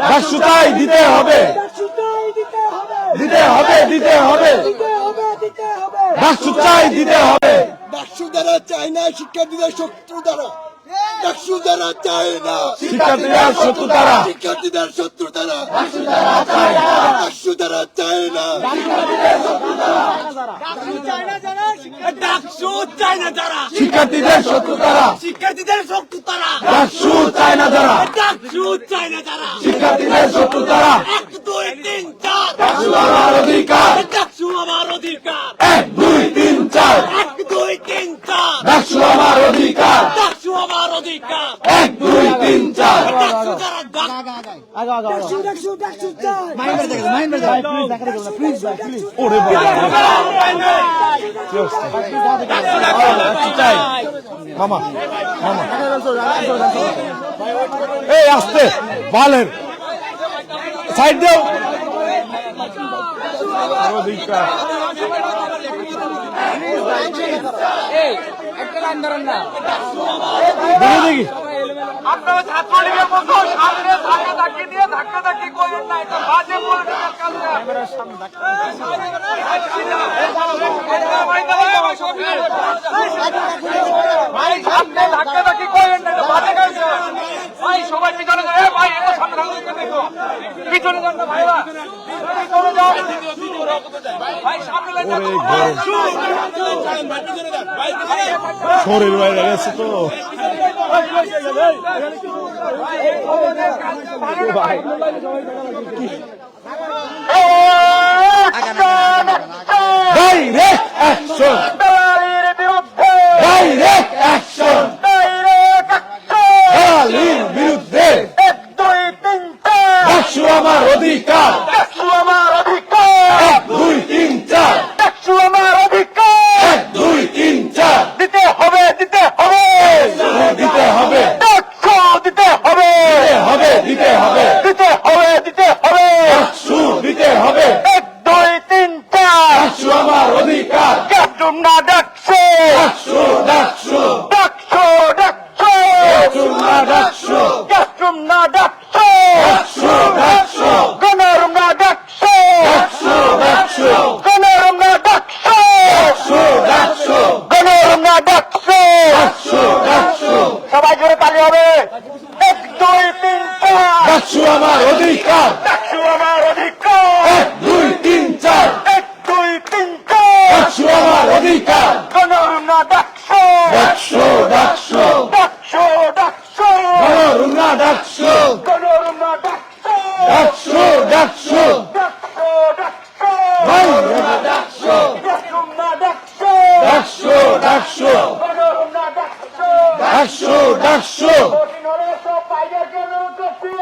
ডাকসু চাই, দিতে হবে, ডাকসু চাই, দিতে হবে, দিতে হবে, দিতে হবে, দিতে হবে, দিতে হবে। ডাকসু চাই, দিতে হবে। ডাকসু দ্বারা চায় না শিক্ষার্থীদের শত্রু দ্বারা, ডাকসু দ্বারা চায় না শিক্ষার্থীরা শত্রু তারা, শিক্ষার্থীদের শত্রু দ্বারা, ডাকসু দ্বারা চায় না ডাকসু চায় না যারা, শিক্ষার্থীদের শত্রু তারা, শিক্ষার্থীদের শক্তি তারা, ডাকসু চায় না যারা, ডাকসু চায় না যারা। শিক্ষার্থীদের শত্রু তারা। 1 2 3 4 ডাকসু আমার অধিকার, ডাকসু আমার অধিকার। 1 2 3 4 1 2 3 4 ডাকসু আমার অধিকার, ডাকসু আমার অধিকার। 1 2 3 4 ডাকসু যারা ডাকসু ডাকসু ডাকসু চায়। ওরে বাবা, কি অবস্থা? ডাকসু চাই, মামা মামা, এই আস্তে বালের সাইড দেও। অধিকার দেখি আপনারা ছাত্রলীগের মতো সামনে ধাক্কা ধাক্কি দিয়ে ধাক্কা ধাক্কি করেন না, এটা বাজে পলিটিক্যাল ভাই, সামনে ধাক্কা ধাক্কি করেন না, এটা বাজে কাজ। ভাই সবাই পিছনে যান, ভাই এটা সামনে ধাক্কা দেখো, পিছনে যান না ভাইরা, পিছনে যান ভাই, সামনে লাইন ওরে গরম শরীর বাইরে গেছে তো। ডাইরেক্ট অ্যাকশন, ডাইরেক্ট অ্যাকশন, দালালির বিরুদ্ধে। 1 2 3 4 ডাকসু আমার অধিকার, ডাকসু আমার অধিকার, 1 2 3 4 ডাকসু আমার অধিকার। 1 2 3 4 দিতে হবে, দিতে হবে, দিতে হবে, ডাকসু দিতে হবে, দিতে হবে, দিতে হবে, দিতে হবে, দিতে হবে। ডাকসু দিতে হবে। 1 2 3 4 ডাকসু আমার অধিকার, ডাকসুম না ডাকসু, ডাকসু ডাকসু, ডাকসু ডাকসু, ডাকসু না ডাকসু, ডাকসুম না ডাকসু, ডাকসু ডাকসু, গণরম না ডাকসু, ডাকসু ডাকসু, গণরম না ডাকসু, ডাকসু ডাকসু, গণরম না ডাকসু। ডাকসু ডাকসু, সবাই জোরে তালি হবে। 1 2 3 4 ডাকসু আমার অধিকার, ডাকসু আমার অধিকার, 1 2 3 4 1 2 3 4 ডাকসু আমার অধিকার, গণরম না ডাকসু, ডাকসু ডাকসু, ডাকসু ডাকসু, গণরুম না ডাকসু, গণরম না ডাকসু, ডাকসু ডাকসু, ডাকসু ডাকসু, বাইরে না ডাকসু, ডাকসুম না ডাকসু, ডাকসু ডাকসু, গণরম না ডাকসু। ডাকসু ডাকসু, কঠিন হলে সব বাইরে গেল করছে,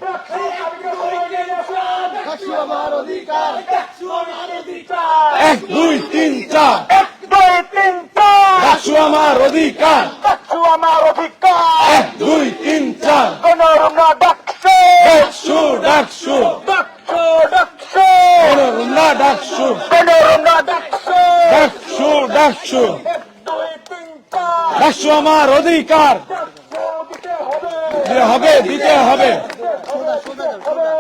ডাকসু কালকে বলে গেছেন, ডাকসু আমার অধিকার, ডাকসু আমার অধিকার। 1 2 3 4 1 2 3 4 ডাকসু আমার অধিকার, ডাকসু আমার অধিকার, 1 2 3 4 গণরম না ডাকসু, ডাকসু ডাকসু, ডাকসু ডাকসু, গণরুম না ডাকসু, গণরম না ডাকসু। ডাকসু ডাকসু, 1 2 3 4 ডাকসু আমার অধিকার, দিতে হবে, দিতে হবে,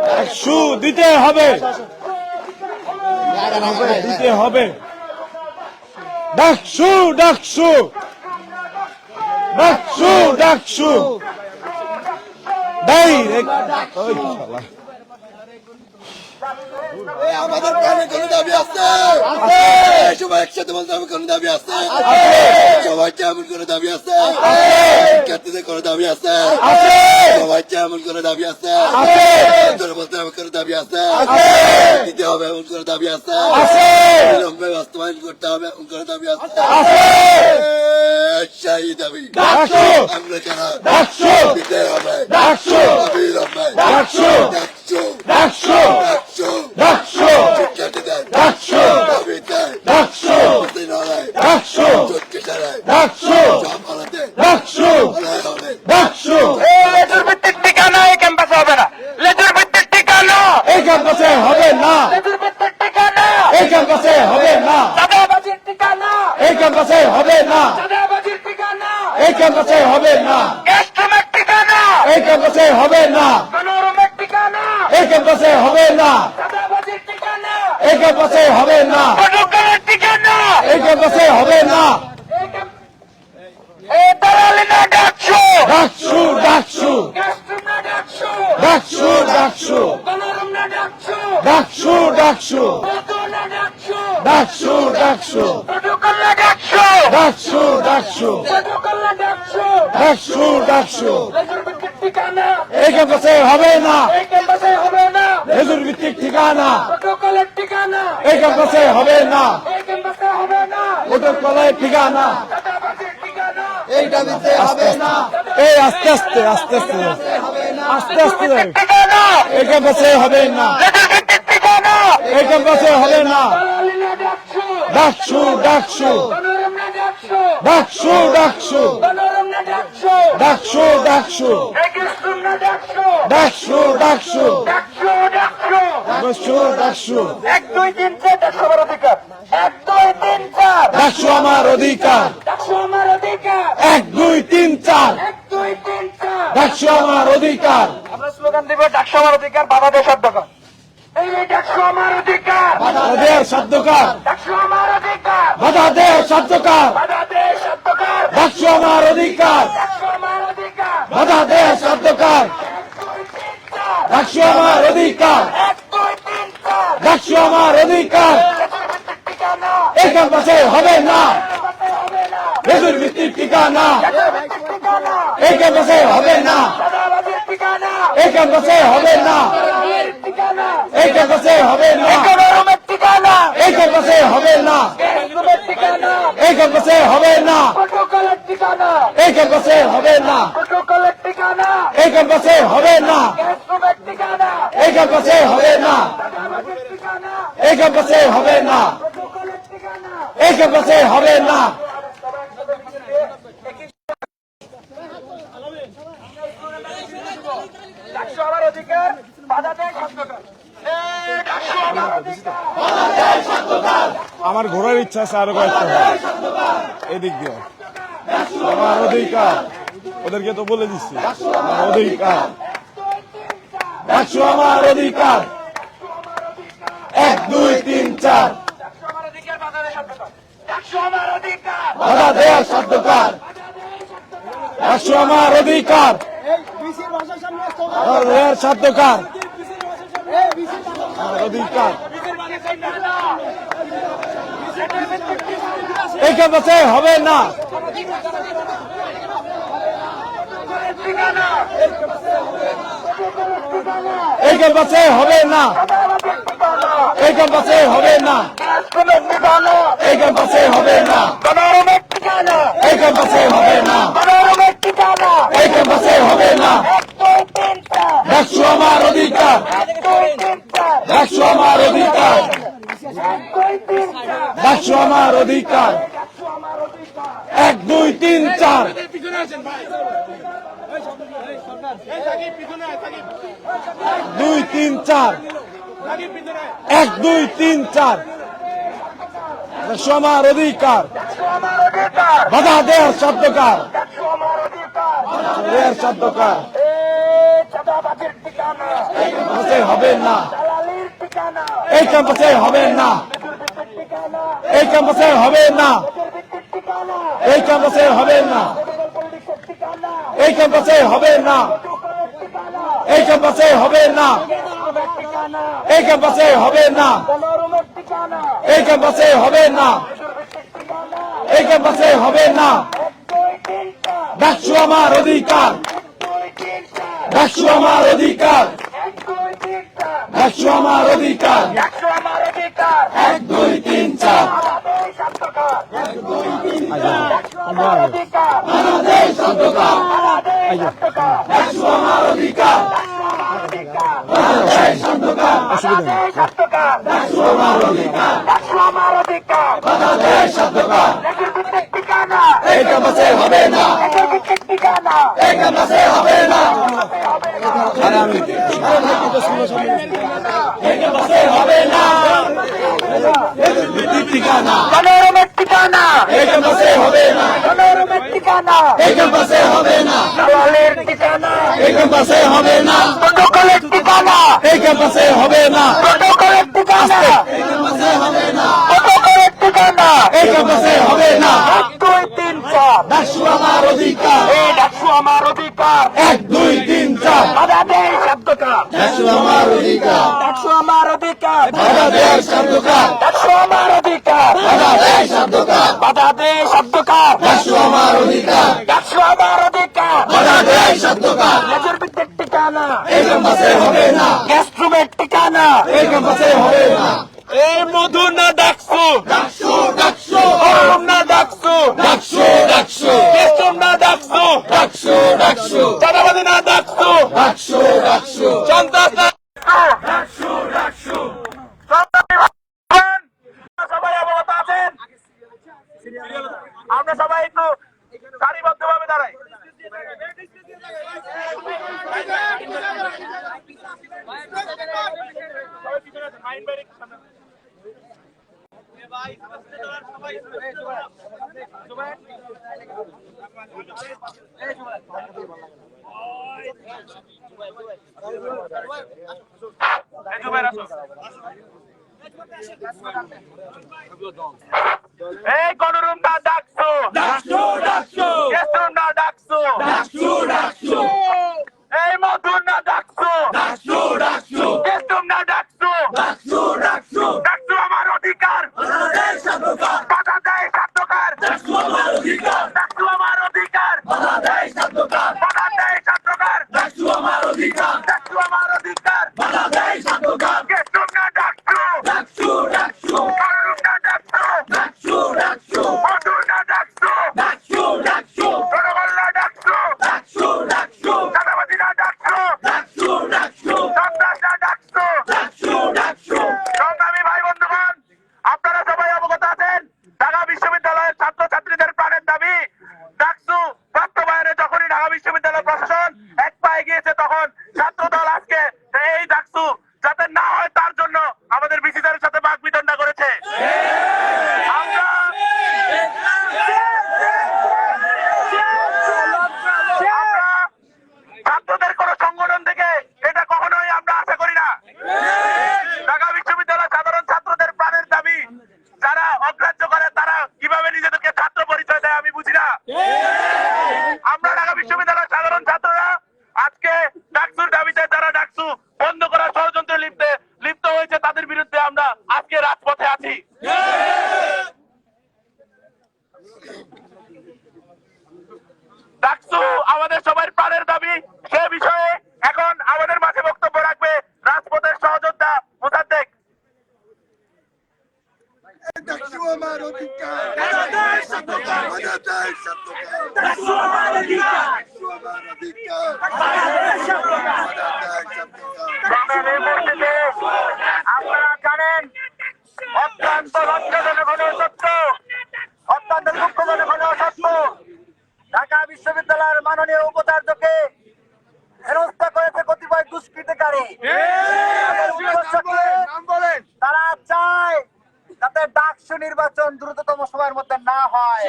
ডাকসু দিতে হবে, দিতে হবে, ডাকসু ডাকসু, ডাকসু ডাকসু, ডাইরেক্ট। ওই শালা। আমাদের প্রাণে কোনো দাবি আছে, সবাই একসাথে বলতে হবে কোনো দাবি আছে, সবাই এমন কোনো দাবি আছে, শিক্ষার্থীদের কোনো দাবি আছে, সবাই এমন কোনো দাবি আছে, বলতে হবে কোনো দাবি আছে, দিতে হবে এমন কোনো দাবি আছে, বিলম্বে বাস্তবায়ন করতে হবে এমন কোনো দাবি আছে, সেই দাবি ডাকসু আমরা যারা ডাকসু, দিতে হবে ডাকসু বিলম্বে ডাকসু, ডাকসু ডাকসু, ডাকসু ডাকসু, শিক্ষার্থীদের ডাকসু, দাবিতে ডাকসু, মুসলিমরাই ডাকসু, চোখকে সারায় ডাকসু, সব আলাদে ডাকসু, আলাদা হবে ডাকসু। লেজুর ভিত্তিক ঠিকানা এই ক্যাম্পাসে হবে না, লেজুর ভিত্তিক ঠিকানা, এই ক্যাম্পাসে হবে না, লেজুর ভিত্তিক ঠিকানা, এই ক্যাম্পাসে হবে না, চাঁদাবাজির ঠিকানা, এই ক্যাম্পাসে হবে না, চাঁদাবাজির ঠিকানা, এই ক্যাম্পাসে হবে না, গ্যাস্ট্রোমের ঠিকানা, এই ক্যাম্পাসে হবে না, গণরম এই ক্যাম্পাসে হবে না, চাঁদাবাজির ঠিকানা, এই ক্যাম্পাসে হবে না, প্রটোকলের ঠিকানা, এই ক্যাম্পাসে হবে না। এই দালালি না ডাকছো, ডাকসু ডাকসু ক্যাস্ট্রোম না ডাকছো, ডাকসু ডাকসু গণরুম না ডাকছো, ডাকসু ডাকসু বদু না ডাকছো, ডাকসু ডাকসু প্রটোকল না ডাকছো, ডাকসু ডাকসু প্রটোকল না ডাকছো, ডাকসু ডাকসু লেজুর ভিত্তিক ঠিকানা, এই ক্যাম্পাসে হবে না, এই ক্যাম্পাসে হবে না, লেজুর ভিত্তিক ঠিকানা প্রটোকলের ঠিকানা, এই ক্যাম্পাসে হবে না, এই ক্যাম্পাসে হবে না, প্রোটোকলের ঠিকানা। চাঁদাবাজির ঠিকানা, এই দাবিতে হবে না, এই আস্তে আস্তে আস্তে আস্তে আস্তে আস্তে ঠিকানা, এই ক্যাম্পাসে হবে না, লেজুর ভিত্তিক ঠিকানা, এই ক্যাম্পাসে হবে না। দালালি না ডাকছো, ডাকসু ডাকসু গণরুম না ডাকছো, ডাকসু ডাকসু গণরুম না ডাকছো, ডাকসু ডাকসু এই ক্যাস্ট্রোম না ডাকছো, ডাকসু ডাকসু ডাকছো ডাকছো, ডাকসু ডাকসু 1 2 3 4 ডাকছো আমার অধিকার, 1 2 3 4 ডাকসু আমার অধিকার, ডাকছো আমার অধিকার, 1 2 3 4 1 2 3 4 ডাকসু আমার অধিকার, আমরা স্লোগান দিব ডাকছো আমার অধিকার, বাধা দেয় শব্দকার, এই ডাকছো আমার অধিকার, বাধা দেয় শব্দকার, ডাকছো আমার অধিকার, বাধা দেয় শব্দকার, বাধা দেয় শব্দকার, ডাকসু আমার অধিকার, ডাকছো আমার অধিকার, বাধা দেয় শব্দকার, ডাকসু আমার অধিকার, 1 2 3 4 ডাকসু আমার অধিকার। ঠিকানা, এই ক্যাম্পাসে হবে না, হবে না, লেজুর ভিত্তিক ঠিকানা ঠিকানা, এই ক্যাম্পাসে হবে না, চাঁদাবাজির ঠিকানা, এই ক্যাম্পাসে হবে না, দালালির ঠিকানা, এই ক্যাম্পাসে হবে না, গণরুমের ঠিকানা, এই ক্যাম্পাসে হবে না, ক্যাস্ট্রোমের ঠিকানা, এই ক্যাম্পাসে হবে না, প্রটোকলের ঠিকানা, এই ক্যাম্পাসে হবে না, প্রটোকলের ঠিকানা, এই ক্যাম্পাসে হবে না, ক্যাস্ট্রোমের ঠিকানা, এই ক্যাম্পাসে হবে না, চাঁদাবাজির ঠিকানা, এই ক্যাম্পাসে হবে না, প্রটোকলের ঠিকানা, এই ক্যাম্পাসে হবে না। ডাকছো আমার অধিকার, বাধা দেয় শব্দকার, ডাকছো আমার অধিকার, আমার ঘোরার ইচ্ছা আছে আরো কয়েকটা হয় এদিক দিয়ে। আমার অধিকার, ওদেরকে তো বলে দিচ্ছি আমার অধিকার, ডাকসু আমার অধিকার, 1 2 3 4 ডাকছো আমার অধিকার, বাধা দেয় শব্দকার, ডাকছো আমার অধিকার, বাধা দেয় শব্দকার, ডাকসু আমার অধিকার, বাধা দেয় শব্দকার, আমার অধিকার। এই ক্যাম্পাসে হবে না, ঠিকানা, এই ক্যাম্পাসে হবে না, এই ক্যাম্পাসে হবে না, ক্যাস্ট্রোমের ঠিকানা, এই ক্যাম্পাসে হবে না, গণরুমের ঠিকানা, এই ক্যাম্পাসে হবে না, গণরুমের ঠিকানা, এই ক্যাম্পাসে হবে না। 1 2 3 4 ডাকসু আমার অধিকার, 1 2 3 4 ডাকসু আমার অধিকার, 1 2 3 4 ডাকসু আমার অধিকার, 1 2 3 4 2 3 4 1 2 3 4 ডাকসু আমার অধিকার, আমার অধিকার, বাধা দেয়ার শব্দকার, ডাকছো আমার অধিকার, দেয়ার শব্দকার। চাঁদাবাজির ঠিকানা, ক্যাম্পাসে হবে না, দালালির ঠিকানা, এই ক্যাম্পাসে হবে না, ঠিকানা, এই ক্যাম্পাসে হবে না, ভিত্তিক ঠিকানা, এই ক্যাম্পাসে হবে না, পলিটিক্সের ঠিকানা, এই ক্যাম্পাসে হবে না, ঠিকানা, এই ক্যাম্পাসে হবে না, ক্যাস্ট্রোমের ঠিকানা, এই ক্যাম্পাসে হবে না, গণরুমের ঠিকানা, এই ক্যাম্পাসে হবে না, ভিত্তিক ঠিকানা, এই ক্যাম্পাসে হবে না। 1 2 3 4 ডাকসু আমার অধিকার, 2 3 4 ডাকসু আমার অধিকার, 1 2 3 4 ডাকসু আমার অধিকার, ডাকছো আমার অধিকার, 1 2 3 4 আমাদের শব্দকার, ডাকছো আমার অধিকার, আমাদের শব্দকার, আমাদের শব্দকার, ডাকসু আমার অধিকার, অধিকার, শব্দকার, আমাদের শব্দকার, ডাকসু আমার অধিকার, ডাকছো আমার অধিকার, আমাদের শব্দকার। লেজুর ভিত্তিক ঠিকানা, এই ক্যাম্পাসে হবে না, লেজুর ভিত্তিক ঠিকানা, এই ক্যাম্পাসে হবে না, হবে না, আরে আমি এই ক্যাম্পাসে হবে না, ভিত্তিক ঠিকানা, গণরুমের ঠিকানা, এই ক্যাম্পাসে হবে না, গণরুমের ঠিকানা, এই ক্যাম্পাসে হবে না, দালালের ঠিকানা, এই ক্যাম্পাসে হবে না, প্রটোকলের ঠিকানা, এই ক্যাম্পাসে হবে না, প্রটোকলের ঠিকানা, প্রটোকলের ঠিকানা, এই ক্যাম্পাসে হবে না। 1 2 3 4 ডাকসু আমার অধিকার, এই ডাকসু আমার অধিকার, 1 2 3 4 বাধা দেয় শব্দকার, ডাকসু আমার অধিকার, ডাকসু আমার অধিকার, বাধা দেয় শব্দকার, ডাকসু আমার অধিকার, বাধা দেয় শব্দকার, বাধা দেয় শব্দকার, ডাকসু আমার অধিকার, ডাকসু আমার অধিকার, বাধা দেয় শব্দকার, মেজর বিদ্যুৎ ঠিকানা, এই ক্যাম্পাসে হবে না, গ্যাস্ট্রুমের ঠিকানা, এই ক্যাম্পাসে হবে না। এই মধু না ডাকসু, ডাকসু ডাকসু গরম না ডাকসু, ডাকসু ডাকসু কেশম না ডাকসু, ডাকসু ডাকসু চাঁদাবাজি না ডাকসু, ডাকসু ডাকসু সন্ত্রাস না ডাকসু ডাকসু সংগ্রামী ভাইগণ, সবাই অবগত আছেন? আমরা সবাই একটু সারিবদ্ধভাবে দাঁড়াই। এই গণরুম না ডাকসু, ডাকসু ডাকসু কেশম না ডাকসু, ডাকসু ডাকসু এই মধু না ডাকসু, ডাকসু ডাকসু কেশম না ডাকসু, ডাকসু ডাকসু ডাকসু আমার অধিকার, বাধা দেয় শব্দকার, বাধা দেয় ছাত্রকার, ডাকসু আমার অধিকার, ডাকসু আমার অধিকার, বাধা দেয় শব্দকার, বাধা দেয় ছাত্রকার, ডাকসু আমার অধিকার, ডাকসু আমার অধিকার, বাধা দেয় শব্দকার, কেশম না ডাকসু, ডাকসু ডাকসু গণরুম না ডাকসু, ডাকসু ডাকসু মধু না ডাকসু, ডাকসু ডাকসু প্রটোকল না ডাকসু, ডাকসু ডাকসু চাঁদাবাজি না ডাকসু, ডাকসু ডাকসু সন্ত্রাস না ডাকসু। ডাকসু ডাকসু সংগ্রামী ভাই বন্ধুগণ, আপনারা সবাই অবগত আছেন, ঢাকা বিশ্ববিদ্যালয়ের ছাত্রছাত্রীদের প্রাণের দাবি ডাকসু বাস্তবায়নে যখনই ঢাকা বিশ্ববিদ্যালয় প্রশাসন এক পায়ে গিয়েছে, তখন ছাত্রদল আজকে এই ডাকসু যাতে না হয় তার জন্য আমাদের বিসিসির সাথে বাকবিতণ্ডা করেছে। আমরা ছাত্রদের কোন সংগঠন থেকে এটা কখনোই আমরা আশা করি না। ঢাকা বিশ্ববিদ্যালয় সাধারণ ছাত্রদের প্রাণের দাবি যারা অগ্রাহ্য করে তারা কিভাবে নিজেদেরকে ছাত্র পরিচয় দেয় আমি বুঝি না। আমরা ঢাকা বিশ্ববিদ্যালয়ের সাধারণ ছাত্ররা আজকে ডাকসুর দাবিতে যারা ডাকসু বন্ধ করার ষড়যন্ত্রে লিপ্ত হয়েছে তাদের বিরুদ্ধে আমরা আজকে রাজপথে আছি। ডাকসু আমাদের সবার প্রাণের দাবি, সে বিষয়ে এখন আমাদের মাঝে বক্তব্য রাখবে রাজপথের সহযোদ্ধা মোসাদ্দেক। ডাকসু আমার অধিকার, বাধা দেয় শব্দকার, ডাকসু আমার অধিকার, ডাকসু আমার অধিকার, বাধা দেয় শব্দকার। এই মুহূর্তে আপনারা জানেন অত্যন্ত লজ্জাজনক হলেও সত্য, অত্যন্ত দুঃখজনক হলেও সত্য, ঢাকা বিশ্ববিদ্যালয়ের মাননীয় উপাচার্যকে হেনস্থা করেছে কতিপয় দুষ্কৃতিকারী। তারা চায় যাতে ডাকসু নির্বাচন দ্রুততম সময়ের মধ্যে না হয়।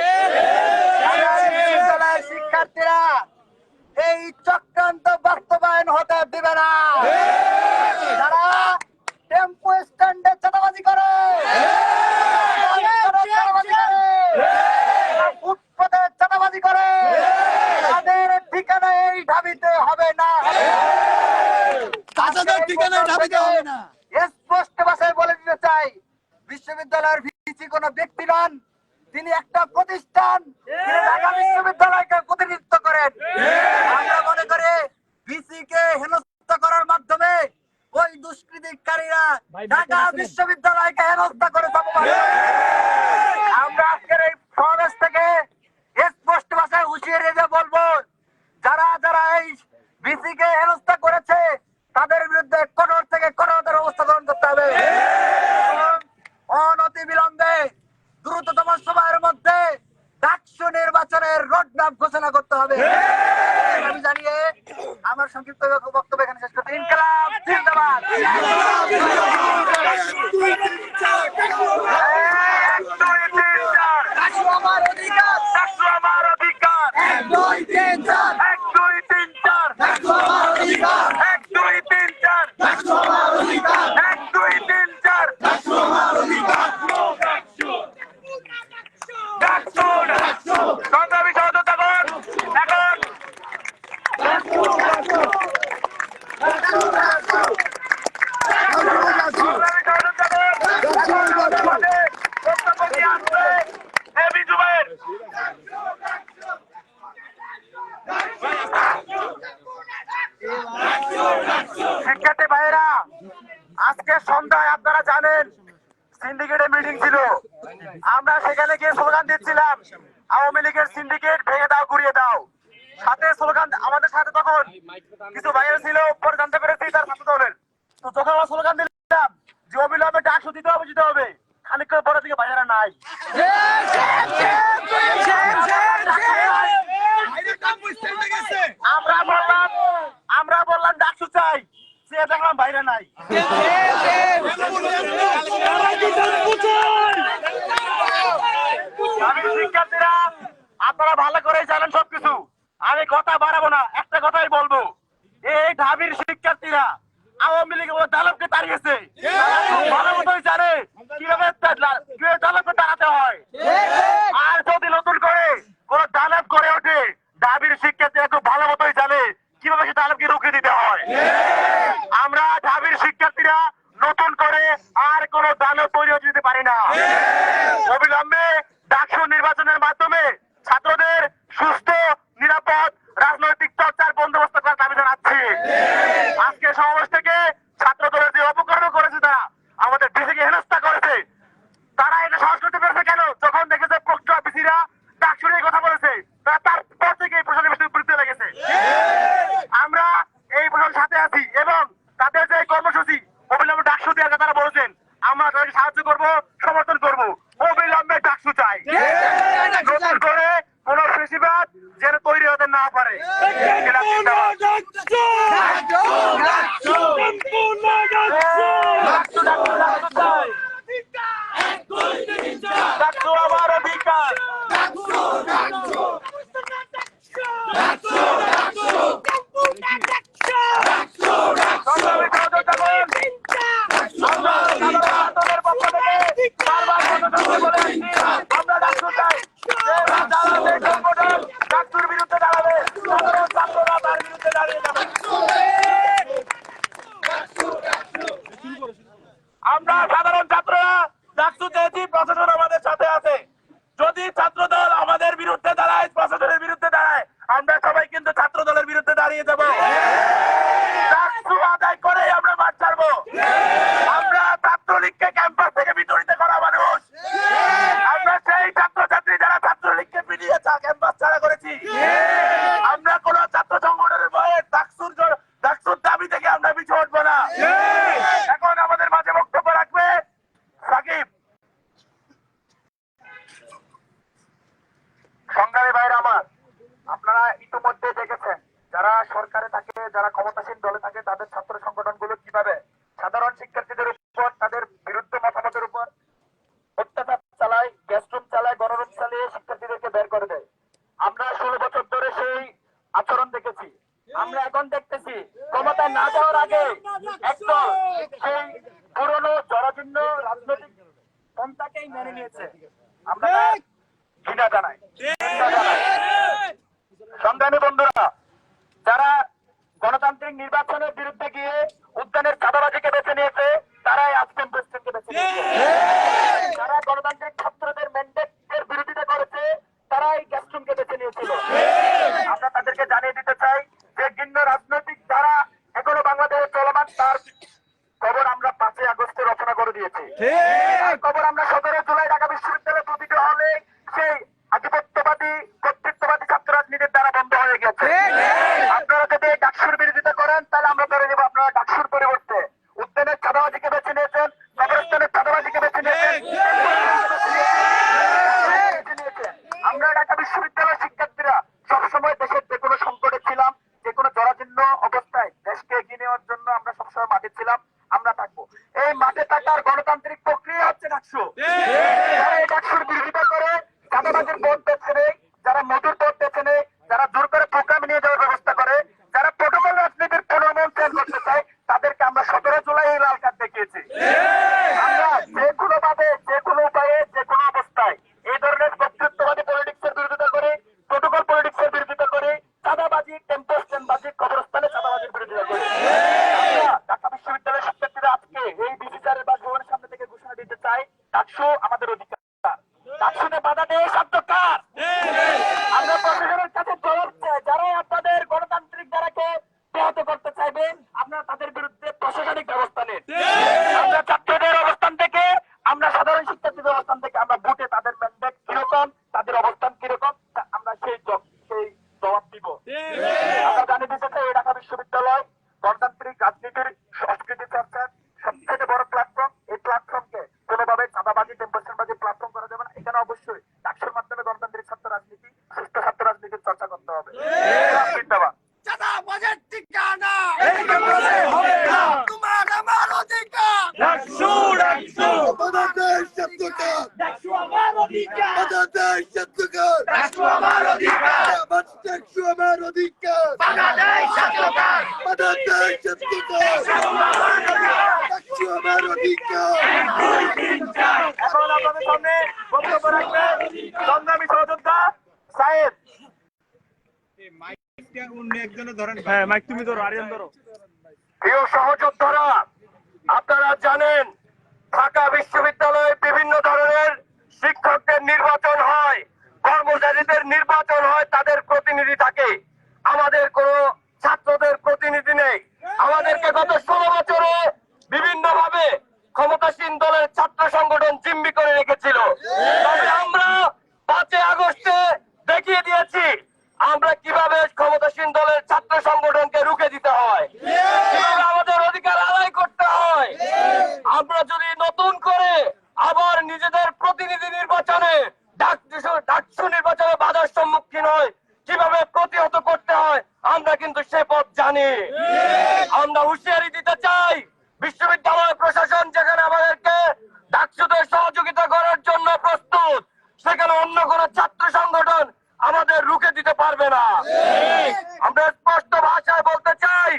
ঢাকা বিশ্ববিদ্যালয়ের শিক্ষার্থীরা এই চক্রান্ত বাস্তবায়ন হতে দেবে না। যারা টেম্পো স্ট্যান্ডে চাঁদাবাজি করে, ফুটপাতে চাঁদাবাজি করে, তাদের ঠিকানা এই ঢাবিতে হবে না। তাদের ঠিকানা ঢাবিতে হবে না। স্পষ্ট ভাষায় বলে দিতে চাই, বিশ্ববিদ্যালয়ের ভিসি কোনো ব্যক্তি নন, তিনি একটা প্রতিষ্ঠান, তিনি ঢাকা বিশ্ববিদ্যালয়কে প্রতিনিধিত্ব করেন। আমরা মনে করি ভিসি কে হেনস্থা করার মাধ্যমে ওই দুষ্কৃতিকারীরা ঢাকা বিশ্ববিদ্যালয়কে হেনস্থা করে আমরা আজকের এই সমাবেশ থেকে স্পষ্ট ভাষায় হুঁশিয়ারি দিয়ে বলবো, যারা যারা এই ভিসি কে হেনস্থা করেছে তাদের বিরুদ্ধে কঠোর থেকে কঠোরতর অবস্থা গ্রহণ করতে হবে। অনতি বিলম্বে দ্রুততম সময়ের মধ্যে ডাকসু নির্বাচনের রোডম্যাপ ঘোষণা করতে হবে। আমি জানিয়ে আমার সংক্ষিপ্ত বক্তব্য এখানে শেষ করতে। ইনকলাব জিন্দাবাদ। ডাকসু আমার অধিকার, ডাকসু আমার অধিকার, 1 2 3 4, 1 2 3 4, ডাকসু আমার অধিকার, 1 2 3 4, ডাকসু আমার শিক্ষার্থী ভাইয়েরা, আজকে সন্ধ্যায় আপনারা জানেন সিন্ডিকেটের মিটিং ছিল। আমরা সেখানে গিয়ে স্লোগান দিচ্ছিলাম, আওয়ামী লীগের সিন্ডিকেট ভেঙে দাও, গুড়িয়ে দাও। সাথে স্লোগান আমাদের সাথে তখন কিছু ভাইয়েরা ছিল, পরে জানতে পেরেছি তার ছাত্র দলের। তো যখন আমরা স্লোগান দিলাম যে অবিলম্বে ডাকসু দিতে হবে, দিতে হবে, খানিকক্ষণ পরে দিকে ভাইয়েরা নাই। আমরা বললাম ডাকসু চাই, সে দেখলাম বাইরে নাই। শিক্ষার্থীরা, আপনারা ভালো করে জানেন সবকিছু, আমি কথা বাড়াবো না, একটা কথাই বলবো। এই ঢাবির শিক্ষার্থীরা আওয়ামী লীগ দালবকে তাড়িয়েছে, ভালো মতোই জানে কিভাবে দালবকে তাড়াতে হয়। আর যদি নতুন করে কোন দানব করে ওঠে, ঢাবির শিক্ষার্থীরা খুব ভালো মতোই জানে কিভাবে সে দানবকে রুখে দিতে হয়। আমরা ঢাবির শিক্ষার্থীরা নতুন করে আর কোন দানব তৈরি হতে দিতে পারি না। অবিলম্বে ডাকসু নির্বাচনের মাধ্যমে ছাত্রদের সুস্থ নিরাপদ রাজনৈতিক চর্চার বন্দোবস্ত করার দাবি জানাচ্ছি। আজকে সমাবেশ থেকে ছাত্র দলের যে অপকর্ম করেছে, তারা আমাদের ডিসিকে হেনস্থা করেছে। তারা এটা সাহস করতে পেরেছে কেন? যখন দেখেছে প্রক্টর বিসিরা ডাকসু নিয়ে কথা বলেছে, তারা তারপর থেকে এই প্রশাসনের বিরুদ্ধে লেগেছে। আমরা এই প্রশাসনের সাথে আছি এবং তাদের যে কর্মসূচি অবিলম্বে ডাকসু দেওয়ার তারা বলেছেন, আমরা তাদেরকে সাহায্য করব, সমর্থন করব। অবিলম্বে ডাকসু চাই, নতুন করে কোন ফেসিবাদ যেন তৈরি হতে না পারে। ডাকসু আমার অধিকার, আমরা ডাকসু চাই। ডাকসুর বিরুদ্ধে দাঁড়াবে, সাধারণ ছাত্ররা তার বিরুদ্ধে দাঁড়িয়ে যাবে। আমরা সাধারণ ছাত্ররা ডাকসু চেয়েছি, প্রশাসন আমাদের সাথে আছে। যদি ছাত্রদল আমাদের বিরুদ্ধে দাঁড়ায়, প্রশাসনের বিরুদ্ধে দাঁড়ায়, আমরা সবাই কিন্তু ছাত্র দলের বিরুদ্ধে দাঁড়িয়ে যাবো। ডাকসু আদায় করেই আমরা মাঠ ছাড়বো। আমরা ছাত্রলীগকে ক্যাম্পাস থেকে বিতাড়িত করা মানুষ। আমরা সেই ছাত্রছাত্রী যারা ছাত্রলীগকে পিটিয়ে ক্যাম্পাস ছাড়া করেছি। আমরা কোন ছাত্র সংগঠনের ভয়ে ডাকসুর দাবি থেকে আমরা পিছু উঠবো না। এখন আমাদের মাঝে বক্তব্য রাখবে সাকিব। সংগ্রামী ভাইরা আমার, আপনারা ইতিমধ্যে দেখেছেন যারা সরকারে থাকে, যারা ক্ষমতাসীন দলে থাকে, তাদের ছাত্র সংগঠনগুলো কিভাবে সাধারণ শিক্ষার্থীদের উপর, তাদের বিরুদ্ধে মতামতের উপর অত্যাচার চালায়, গ্যাসরুম চালায়, গণরুম চালিয়ে শিক্ষার্থীদেরকে বের করে দেয়। আমরা 16 বছর ধরে সেই আচরণ দেখেছি। আমরা এখন দেখতেছি ক্ষমতায় না যাওয়ার আগে একদম সেই পুরনো জরাজীর্ণ রাজনৈতিক পন্থাকেই মেনে নিয়েছে। আমরা ঘৃণা জানাই। সংগ্রামী বন্ধুরা, যারা গণতান্ত্রিক নির্বাচনের বিরুদ্ধে গিয়ে উদ্যানের চাঁদাবাজিকে বেছে নিয়েছে, তারাই আজকে প্রেসিডেন্টকে বেছে নিয়েছে। যারা গণতান্ত্রিক ছাত্রদের ম্যান্ডেটের বিরোধিতা করেছে, তারাই গ্যাসরুমকে বেছে নিয়েছিল। আমরা তাদেরকে জানিয়ে দিতে চাই যে ভিন্ন রাজনৈতিক ধারা এখনো বাংলাদেশে চলমান, তার খবর আমরা 5 আগস্টে রচনা করে দিয়েছি। তার খবর আমরা 17 জুলাই ঢাকা বিশ্ববিদ্যালয়ে প্রতিটি হলে সেই আধিপত্যবাদী কর্তৃত্ববাদী ছাত্র রাজনীতির দ্বারা বন্ধ হয়ে গেছে। আপনারা যদি ডাকসুর বিরোধিতা করেন, তাহলে আমরা ধরে নেব আপনারা ডাকসুর পরিবর্তে উদ্যানের চাঁদাবাজিকে বেছে নিয়েছেন, কবরস্থানের চাঁদাবাজিকে বেছে নিয়েছেন। আমরা ঢাকা বিশ্ববিদ্যালয়ের শিক্ষার্থীরা সবসময় দেশের যে কোনো সংকটে ছিলাম, যে কোনো জরাজীর্ণ অবস্থায় দেশকে এগিয়ে নেওয়ার জন্য আমরা সবসময় মাঠে ছিলাম, আমরা থাকবো। এই মাঠে থাকার গণতান্ত্রিক প্রক্রিয়া হচ্ছে ডাকসু। যারা এই ডাকসুর বিরোধিতা করে, চাঁদাবাজির পথ বেছে নেয়, যারা মধুর পথ বেছে নেয়, যারা জোর করে প্রোগ্রামে নিয়ে যাওয়ার ব্যবস্থা করে, যারা প্রোটোকল রাজনীতির পুনর্মূল্যায়ন করতে চায়, তাদেরকে আমরা 17 জুলাই এই লাল কার্ড দেখিয়েছি। আমরা যে কোনো ভাবে, যে কোনো উপায়ে, যে কোনো অবস্থায় এই ধরনের কর্তৃত্ববাদী পলিটিক্সের বিরোধিতা করে, প্রোটোকল পলিটিক্সের বিরোধিতা করে, চাঁদাবাজি, টেম্পো স্ট্যান্ডবাজি, কবরস্থানে চাঁদাবাজির বিরোধিতা করে। ঢাকা বিশ্ববিদ্যালয়ের শিক্ষার্থীরা আজকে এই বিসিআরের বাসভবনের সামনে থেকে ঘোষণা দিতে চাই, ডাকসু আমাদের অধিকার। ডাকসুতে বাধা দেয় শব্দ কার? আমরা প্রশাসনের কাছে জবাব চাই। যারাই আপনাদের গণতান্ত্রিক ধারাকে ব্যাহত করতে চাইবে, আপনারা তাদের বিরুদ্ধে জানেন। আমরা ছাত্রদের অবস্থান থেকে, আমরা সাধারণ শিক্ষার্থীদের অবস্থান থেকে আমরা ভোটে তাদের ম্যান্ডেট কিরকম, তাদের অবস্থান কিরকম আমরা সেই জবাব দিব। আমরা জানি দিতে এই ঢাকা বিশ্ববিদ্যালয় গণতান্ত্রিক রাজনীতির সংস্কৃতি চর্চার সবচেয়ে বড় প্ল্যাটফর্ম। এই প্ল্যাটফর্মকে কোনোভাবে চাঁদাবাজি টেম্পারেচারবাজি প্ল্যাটফর্ম করা যাবে না। এখানে অবশ্যই ডাকসুর মাধ্যমে গণতান্ত্রিক ছাত্র রাজনীতি, সুস্থ ছাত্র রাজনীতির চর্চা করতে হবে। জিন্দাবাদ। চাঁদাবাজের ঠিকানা হবে না। তোমার আমার অধিকার ডাকসু ডাকসু আমাদের দেশ সত্যকার, ডাকসু আমার অধিকার আমাদের দেশ সত্যকার, ডাকসু আমার অধিকার, আমার ডাকসু আমার অধিকার, বাংলাদেশ সত্যকার, আমাদের দেশ সত্যকার, ডাকসু আমার অধিকার। এখন আপনাদের সামনে বক্তব্য রাখবেন সংগ্রামী সহযোদ্ধা সায়েদ। প্রিয় সহযোদ্ধারা, আপনারা জানেন ঢাকা বিশ্ববিদ্যালয়ে বিভিন্ন ধরনের শিক্ষকদের নির্বাচন হয়, কর্মচারীদের নির্বাচন হয়, তাদের প্রতিনিধি থাকে। আমাদের কোনো ছাত্রদের প্রতিনিধি নেই। আমাদেরকে গত 16 বছরে বিভিন্ন ভাবে ক্ষমতাসীন দলের ছাত্র সংগঠন জিম্মি করে রেখেছিল। তবে আমরা 5 আগস্টে দেখিয়ে দিয়েছি আমরা কিভাবে ক্ষমতাসীন দলের ছাত্র সংগঠনকে রুখে দিতে হয়, কিভাবে আমাদের অধিকার আদায় করতে হয়। আমরা যদি নতুন করে আবার নিজেদের প্রতিনিধি নির্বাচনে ডাকসু নির্বাচনে বাধার সম্মুখীন হয়, কিভাবে প্রতিহত করতে হয়, আমরা কিন্তু সে পথ জানি। আমরা হুঁশিয়ারি দিতে চাই, বিশ্ববিদ্যালয় প্রশাসন যেখানে আমাদেরকে ডাকসুদের সহযোগিতা করার জন্য প্রস্তুত, সেখানে অন্য কোন ছাত্র সংগঠন আমাদের রুখে দিতে পারবে না। আমরা স্পষ্ট ভাষায় বলতে চাই,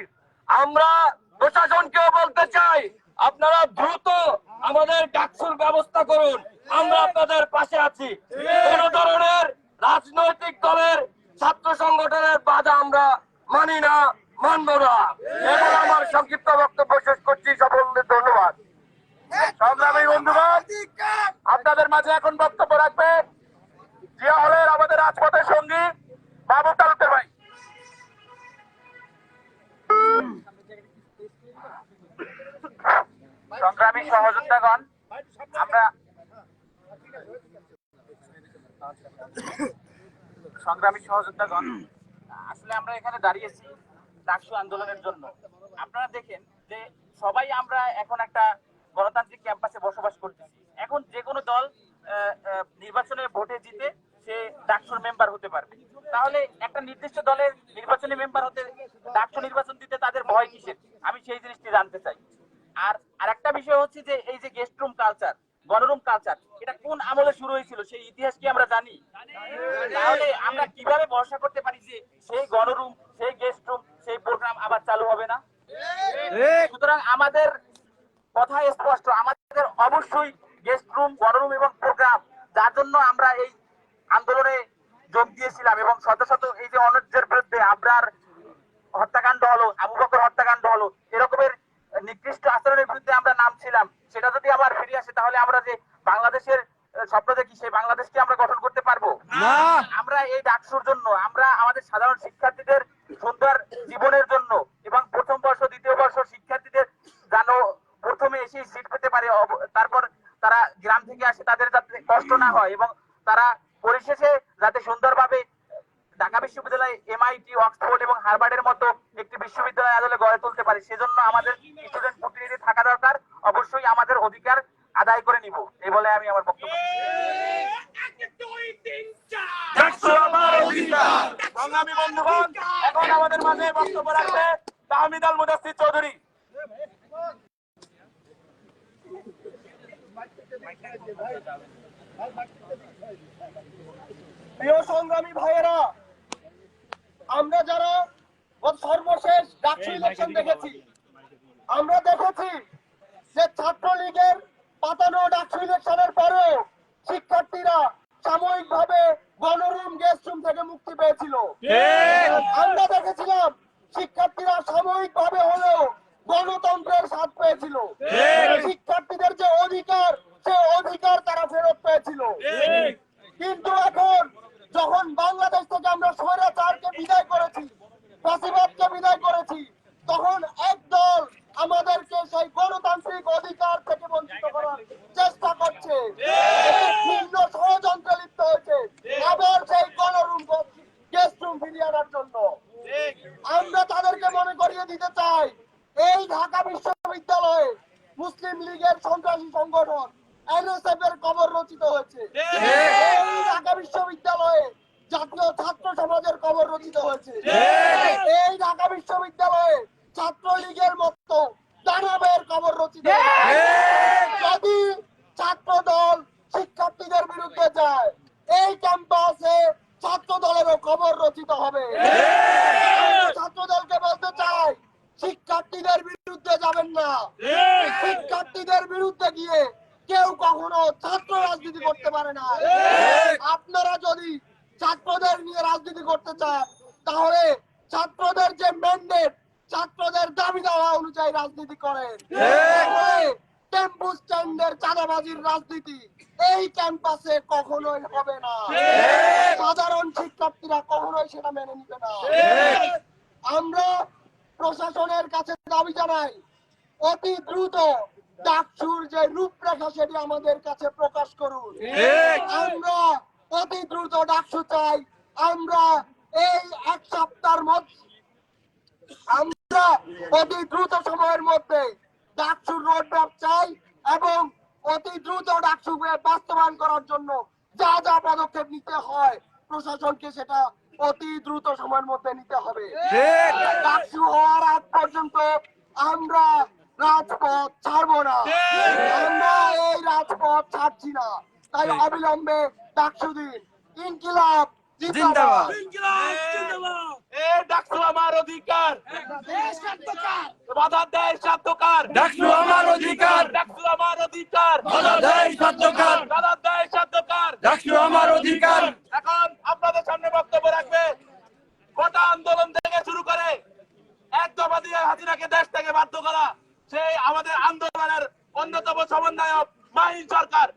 আমরা প্রশাসনকেও বলতে চাই, আপনারা দ্রুত আমাদের ডাকসুর ব্যবস্থা করুন। আমরা আপনাদের পাশে আছি। কোন ধরনের রাজনৈতিক দলের ছাত্র সংগঠনের বাধা আমরা মানি না, মানব না। এবং আমার সংক্ষিপ্ত বক্তব্য শেষ করছি। সকলকে ধন্যবাদ। সংগ্রামী বন্ধুগণ, আপনাদের মাঝে এখন বক্তব্য রাখবেন জিয়া হলের আমাদের রাজপথের সঙ্গী মাহবুব তালুকদার ভাই। সংগ্রামী সহযোদ্ধাগণ, আমরা আসলে আমরা এখানে দাঁড়িয়েছি ডাকসু আন্দোলনের জন্য। আপনারা দেখেন যে সবাই আমরা এখন একটা গণতান্ত্রিক ক্যাম্পাসে বসবাস করতেছি। এখন যে কোনো দল নির্বাচনে ভোটে জিতে সে ডাকসুর মেম্বার হতে পারবে। তাহলে একটা নির্দিষ্ট দলের নির্বাচনী মেম্বার হতে ডাকসু নির্বাচন দিতে তাদের ভয় কিসের? আমি সেই জিনিসটি জানতে চাই। আর আরেকটা বিষয় হচ্ছে যে এই যে গেস্ট রুম কালচার, গণরুম কালচার, এটা কোন আমলে শুরু হয়েছিল সেই ইতিহাস কি আমরা জানি? তাহলে আমরা কিভাবে ভরসা করতে পারি যে সেই গণরুম, সেই গেস্ট রুম, সেই প্রোগ্রাম আবার চালু হবে না? সুতরাং আমাদের কথা স্পষ্ট, আমাদের অবশ্যই গেস্ট রুম, গণরুম এবং প্রোগ্রাম, যার জন্য আমরা এই আন্দোলনে যোগ দিয়েছিলাম এবং শত শত এই যে অন্যায্যের বিরুদ্ধে আবরার হত্যাকাণ্ড হলো, আবু বকর হত্যাকাণ্ড হলো, এরকমের নিকৃষ্ট আচরণের বিরুদ্ধে আমরা নামছিলাম। সেটা যদি আবার ফিরে আসে তাহলে আমরা যে বাংলাদেশের স্বপ্ন দেখি সেই বাংলাদেশকে আমরা গঠন করতে পারবো না। আমরা এই ডাকসুর জন্য, আমরা আমাদের সাধারণ শিক্ষার্থীদের সুন্দর জীবনের জন্য এবং প্রথম বর্ষ দ্বিতীয় বর্ষ শিক্ষার্থীদের যেন প্রথমে এসে সিট পেতে পারে, তারপর তারা গ্রাম থেকে আসে তাদের যাতে কষ্ট না হয় এবং তারা পরিশেষে যাতে সুন্দরভাবে ঢাকা বিশ্ববিদ্যালয়, MIT, অক্সফোর্ড এবং হার্ভার্ডের মতো একটি বিশ্ববিদ্যালয় আসলে গড়ে তুলতে পারে, সেজন্য আমাদের স্টুডেন্ট প্রতিনিধি থাকা দরকার। অবশ্যই আমাদের অধিকার আদায় করে নিব, এই বলে আমি আমার বক্তব্য। সংগ্রামী বন্ধুগণ, এখন আমাদের মাঝে বক্তব্য রাখবে তাহমিদ আল মুদাসসির চৌধুরী। প্রিয় সংগ্রামী ভাইয়েরা, আমরা যারা সর্বশেষ ডাকসু ইলেকশন দেখেছি, আমরা দেখেছি যে ছাত্রলীগের পাতানো ডাকসু ইলেকশনের পরেও শিক্ষার্থীরা সাময়িকভাবে গণরুম, গেস্ট রুম থেকে মুক্তি পেয়েছিল। আমরা দেখেছিলাম শিক্ষার্থীরা সাময়িকভাবে হলেও গণতন্ত্রের স্বাদ পেয়েছিল। শিক্ষার্থীদের যে অধিকার, সে অধিকার তারা ফেরত পেয়েছিল। কিন্তু এখন যখন বাংলাদেশ থেকে আমরা স্বৈরাচারকে বিদায় করেছি, ফ্যাসিবাদকে বিদায় করেছি, তখন একদল আমাদেরকে সেই গণতান্ত্রিক অধিকার থেকে বঞ্চিত করার চেষ্টা করছে, ভিন্ন ষড়যন্ত্রে লিপ্ত হয়েছে আবার সেই গণরুম গেস্ট রুম ফিরিয়ে আনার জন্য। আমরা তাদেরকে মনে করিয়ে দিতে চাই, এই ঢাকা বিশ্ববিদ্যালয়ে মুসলিম লীগের সন্ত্রাসী সংগঠন এনএসএফ এর কবর রচিত হয়েছে। এই ঢাকা বিশ্ববিদ্যালয়ে জাতীয় ছাত্র সমাজের কবর রচিত হয়েছে। এই ঢাকা বিশ্ববিদ্যালয়ে ছাত্রলীগের মতো দানবের কবর রচিত হয়েছে। যদি ছাত্র দল শিক্ষার্থীদের বিরুদ্ধে যায়, এই ক্যাম্পাসে ছাত্র দলেরও কবর রচিত হবে। ছাত্র দলকে বলতে চাই, শিক্ষার্থীদের বিরুদ্ধে যাবেন না। শিক্ষার্থীদের বিরুদ্ধে গিয়ে কেউ কখনো ছাত্র রাজনীতি করতে পারে না। আপনারা যদি ছাত্রদের নিয়ে রাজনীতি করতে চান, তাহলে ছাত্রদের যে ম্যান্ডেট, ছাত্রদের দাবি দেওয়া অনুযায়ী রাজনীতি করেন। টেম্পু স্ট্যান্ডের চাঁদাবাজির রাজনীতি এই ক্যাম্পাসে কখনোই হবে না। সাধারণ শিক্ষার্থীরা কখনোই সেটা মেনে নিবে না। আমরা প্রশাসনের কাছে দাবি জানাই, অতি দ্রুত ডাকসুর যে রূপরেখা সেটি আমাদের কাছে প্রকাশ করুন। আমরা অতি দ্রুত ডাকসু চাই। আমরা এই এক সপ্তাহের মধ্যে, আমরা অতি দ্রুত সময়ের মধ্যে ডাকসুর রোডম্যাপ চাই এবং অতি দ্রুত ডাকসুকে বাস্তবায়ন করার জন্য যা যা পদক্ষেপ নিতে হয় প্রশাসনকে সেটা অতি দ্রুত সময়ের মধ্যে নিতে হবে। ডাকসু হওয়ার আগ পর্যন্ত আমরা রাজপথ ছাড়বো না। আমরা এই রাজপথ ছাড়ছি না। তাই অবিলম্বে ডাকসু দিন। ইনকিলাব জিন্দাবাদ। ডাকসু আমার অধিকার, বাধা দেয় সাধ্যকার। ডাকসু আমার অধিকার, ডাকসু আমার অধিকার, বাধা দেয় সাধ্যকার, বাধা দেয় সাধ্যকার। ডাকসু আমার অধিকার। এখন আপনাদের সামনে বক্তব্য রাখবে কোটা আন্দোলন থেকে শুরু করে এক দফা দিয়ে হাসিনাকে দেশ থেকে বাধ্য করা সেই আমাদের আন্দোলনের অন্যতম সমন্বয়ক মাহিন সরকার।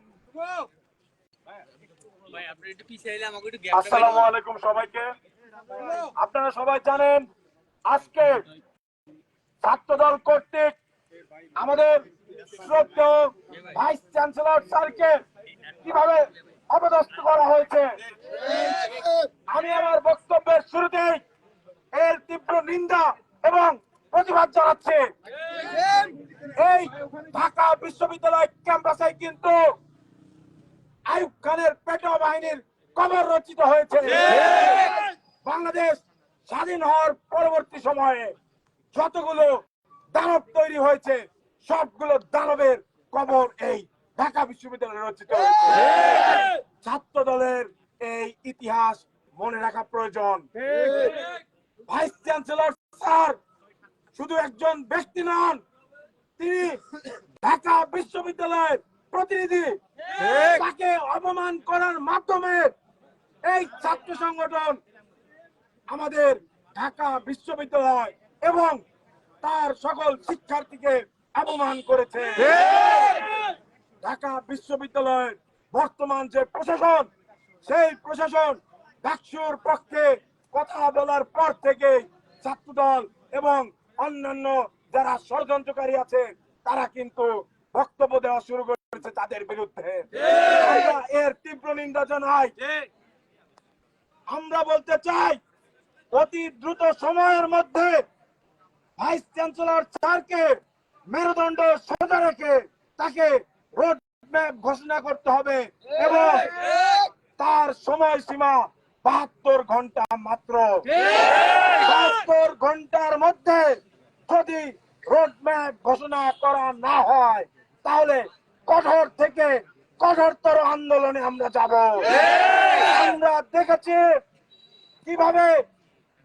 আসসালামু আলাইকুম সবাইকে। আপনারা সবাই জানেন আজকে ছাত্রদল কর্তৃক আমাদের শ্রদ্ধেয় ভাইস চ্যান্সেলর স্যারকে কিভাবে অপদস্থ করা হয়েছে, আমি আমার বক্তব্যের শুরুতেই এর তীব্র নিন্দা এবং প্রতিবাদ জানাচ্ছি। এই ঢাকা বিশ্ববিদ্যালয় ক্যাম্পাসে কিন্তু আইয়ুব খানের পেটো বাহিনীর কবর রচিত হয়েছে। বাংলাদেশ স্বাধীন হওয়ার পরবর্তী সময়ে যতগুলো দানব তৈরি হয়েছে সবগুলো দানবের কবর এই ঢাকা বিশ্ববিদ্যালয়ে রচিত হয়েছে। ছাত্র দলের এই ইতিহাস মনে রাখা প্রয়োজন। ভাইস চ্যান্সেলর স্যার শুধু একজন ব্যক্তি নন, তিনি ঢাকা বিশ্ববিদ্যালয়ের প্রতিনিধি। তাকে অপমান করার মাধ্যমে এই ছাত্র সংগঠন আমাদের ঢাকা বিশ্ববিদ্যালয় এবং তার সকল শিক্ষার্থীকে অপমান করেছে। ঢাকা বিশ্ববিদ্যালয়ের বর্তমান যে প্রশাসন, সেই প্রশাসন ডাকসুর পক্ষে কথা বলার পর থেকে ছাত্রদল এবং অন্যান্য যারা ষড়যন্ত্রকারী আছে তারা কিন্তু বক্তব্য দেওয়া শুরু করেছে তাদের বিরুদ্ধে। আমরা এর তীব্র নিন্দা জানাই। আমরা বলতে চাই, অতি দ্রুত সময়ের মধ্যে ভাইস চ্যান্সেলর স্যারকে মেরুদণ্ড সোজা রেখে তাকে রোড ম্যাপ ঘোষণা করতে হবে এবং তার সময়সীমা 72 ঘন্টা মাত্র। 72 ঘন্টার মধ্যে যদি রোড ম্যাপ ঘোষণা করা না হয় তাহলে কঠোর থেকে কঠোরতর আন্দোলনে আমরা যাব। আমরা দেখেছি কিভাবে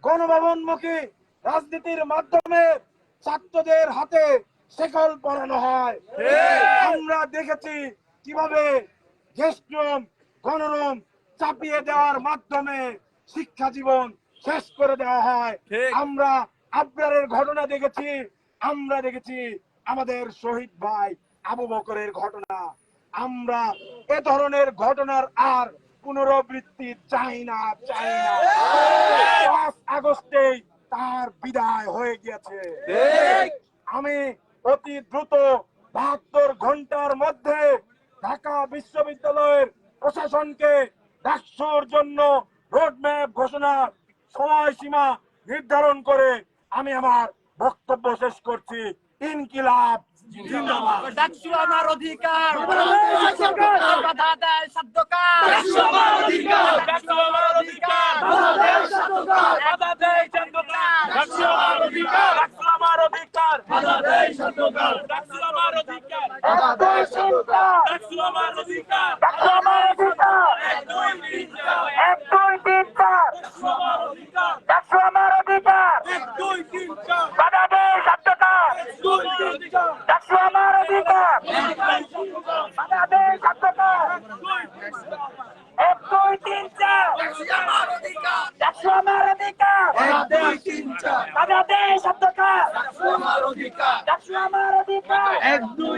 গণভবনমুখী রাজনীতির মাধ্যমে ছাত্রদের হাতে শেকল পরানো হয়। আমরা দেখেছি কিভাবে গেস্ট রুম, গণরুম চাপিয়ে দেওয়ার মাধ্যমে শিক্ষা জীবন শেষ করে দেওয়া হয়। আমরা আবরারের ঘটনা দেখেছি, আমরা দেখেছি আমাদের শহীদ ভাই আবু বকরের ঘটনা। আমরা এ ধরনের ঘটনার আর পুনরাবৃত্তি চাই না। 5 আগস্টেই তার বিদায় হয়ে গিয়েছে। আমি অতি দ্রুত 72 ঘন্টার মধ্যে ঢাকা বিশ্ববিদ্যালয়ের প্রশাসনকে ডাকসুর জন্য রোডম্যাপ ঘোষণার সময়সীমা নির্ধারণ করে আমি আমার বক্তব্য শেষ করছি। ইনকিলাব জিন্দাবাদ। ডাকসু আমার অধিকার, বাধা দেয় সত্যকার। ডাকসু আমার অধিকার, ডাকসু আমার অধিকার, বাধা দেয় সত্যকার, বাধা দেয় সত্যকার। ডাকসু আমার অধিকার, ডাকসু আমার অধিকার, বাধা দেয় সত্যকার। ডাকসু আমার অধিকার, বাধা দেয় সত্যকার। ডাকসু আমার অধিকার, ডাকসু আমার অধিকার। 1 2 3 4 1 2 3 4 ডাকসু আমার অধিকার, ডাকসু আমার অধিকার। 1 2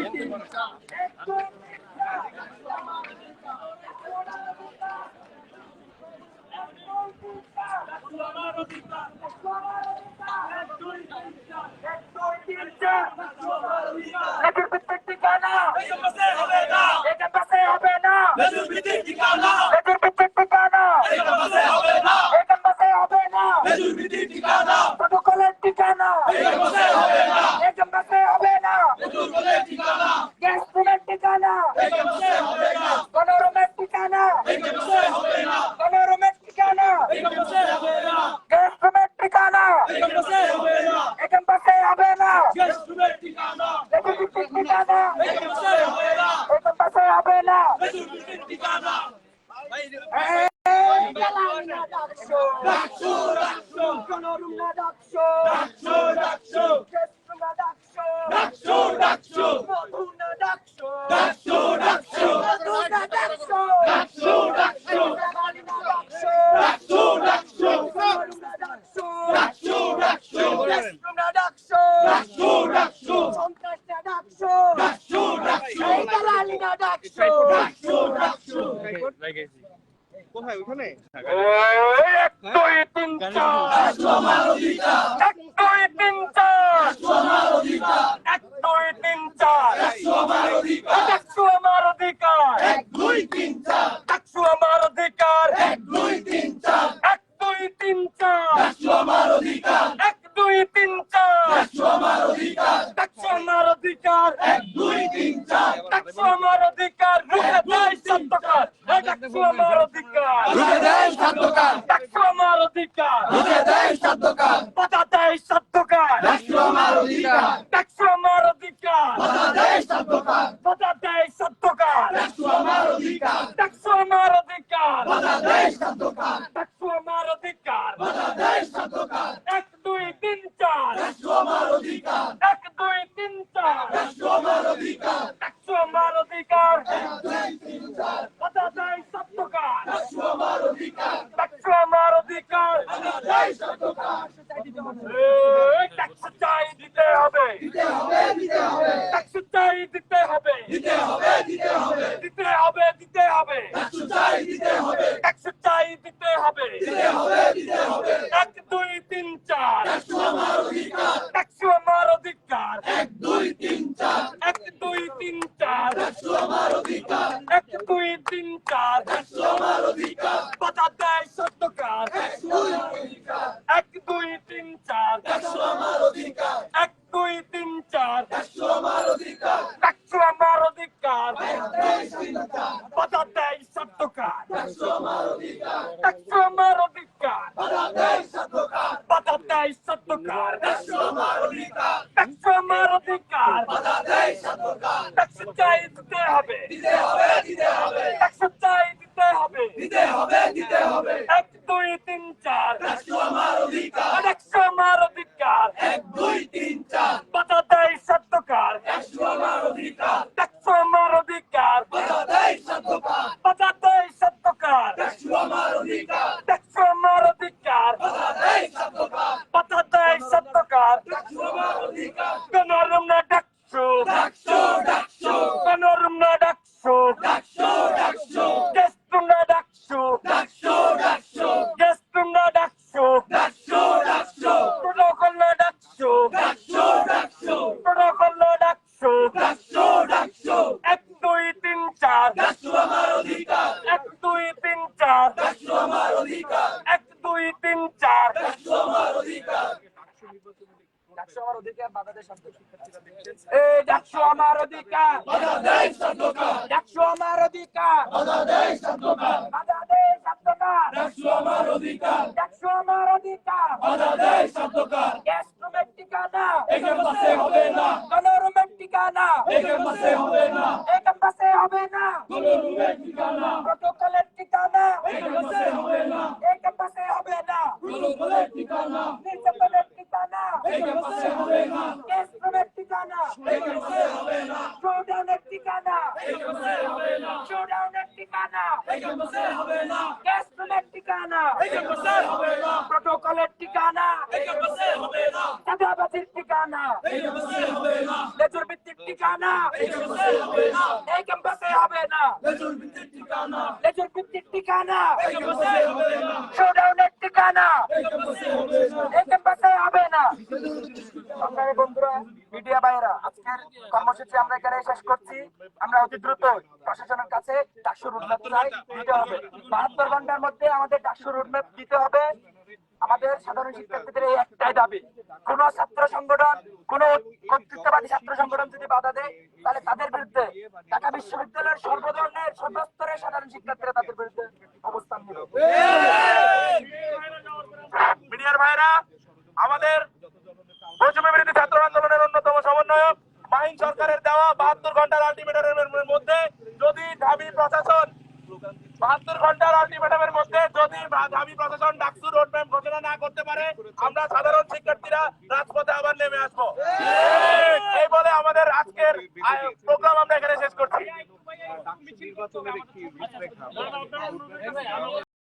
3 4 বাধা দেয় সত্যকার। 1 2 3 4 ডাকসু আমার অধিকার, বাধা দেয় সত্যকার। 1 2 3 4 ডাকসু আমার অধিকার, ডাকসু আমার অধিকার। 1 2 3 4 বাধা দেয় সত্যকার। ডাকসু আমার অধিকার, ডাকসু আমার অধিকার। 1 2 3 4 1 2 ডাকসু চার ডাকসু আমার অধিকার 1 2 3 4 ডাকসু আমার অধিকার 1 2 3 4 ডাকসু আমার অধিকার এই ডাকসু আমার অধিকার বাধা দেয় সত্যকার ডাকসু আমার অধিকার বাধা দেয় সত্যকার বাধা দেয় সত্যকার ডাকসু আমার অধিকার ডাকসু আমার অধিকার বাধা দেয় সত্যকার ক্যাস্ট্রোমের ঠিকানা এই ক্যাম্পাসে হবে না গণরুমের ঠিকানা এই ক্যাম্পাসে হবে না এই ক্যাম্পাসে হবে না কোনো রুমের ঠিকানা প্রোটোকলের ঠিকানা এই ক্যাম্পাসে হবে না এই ক্যাম্পাসে হবে না কোনো রুমের ঠিকানা নির্যাতনের ঠিকানা এই ক্যাম্পাসে হবে না ক্যাস্ট্রোমের ঠিকানা এই ক্যাম্পাসে হবে না শোডাউনের ঠিকানা এই ক্যাম্পাসে হবে না শোডাউনের ঠিকানা এই ক্যাম্পাসে হবে না ক্যাস্ট্রোমের ঠিকানা এই ক্যাম্পাসে হবে না প্রোটোকলের ঠিকানা এই ক্যাম্পাসে হবে না চাঁদাবাজির ঠিকানা এই ক্যাম্পাসে হবে না লেজুর ভিত্তিক ঠিকানা এই ক্যাম্পাসে হবে না এই ক্যাম্পাসে হবে না লেজুর ভিত্তিক ঠিকানা লেজুর ভিত্তিক ঠিকানা এই ক্যাম্পাসে হবে না শোডাউনের ঠিকানা এই ক্যাম্পাসে হবে না এই ক্যাম্পাসে হবে না। সংগ্রামী বন্ধুরা, মিডিয়া ভাইরা, আজকের কর্মসূচি আমরা এখানে শেষ করছি। আমরা অতি দ্রুত প্রশাসনের কাছে ডাকসু রোডম্যাপ চাই, দিতে হবে 72 ঘন্টার মধ্যে আমাদের ডাকসু রোডম্যাপ দিতে হবে। আমাদের সাধারণ শিক্ষার্থীদের এই একটাই দাবি, কোন ছাত্র সংগঠন, কোন কর্তৃত্ববাদী ছাত্র সংগঠন যদি বাধা দেয় তাহলে তাদের বিরুদ্ধে ঢাকা বিশ্ববিদ্যালয়ের সর্বধরনের সর্বস্তরের সাধারণ শিক্ষার্থীরা তাদের বিরুদ্ধে অবস্থান নেবে। মিডিয়ার ভাইরা, আমাদের বৈষম্য বিরোধী ছাত্র আন্দোলনের অন্যতম সমন্বয়ক মাহিন সরকারের দেওয়া 72 ঘন্টার আলটিমেটামের মধ্যে যদি ঢাবি প্রশাসন 72 ঘন্টার আলটিমেটামের মধ্যে যদি ঢাবি প্রশাসন ডাকসু রোডম্যাপ ঘোষণা না করতে পারে, আমরা সাধারণ শিক্ষার্থীরা রাজপথে আবার নেমে আসবো। এই বলে আমাদের আজকের প্রোগ্রাম আমরা এখানে শেষ করছি।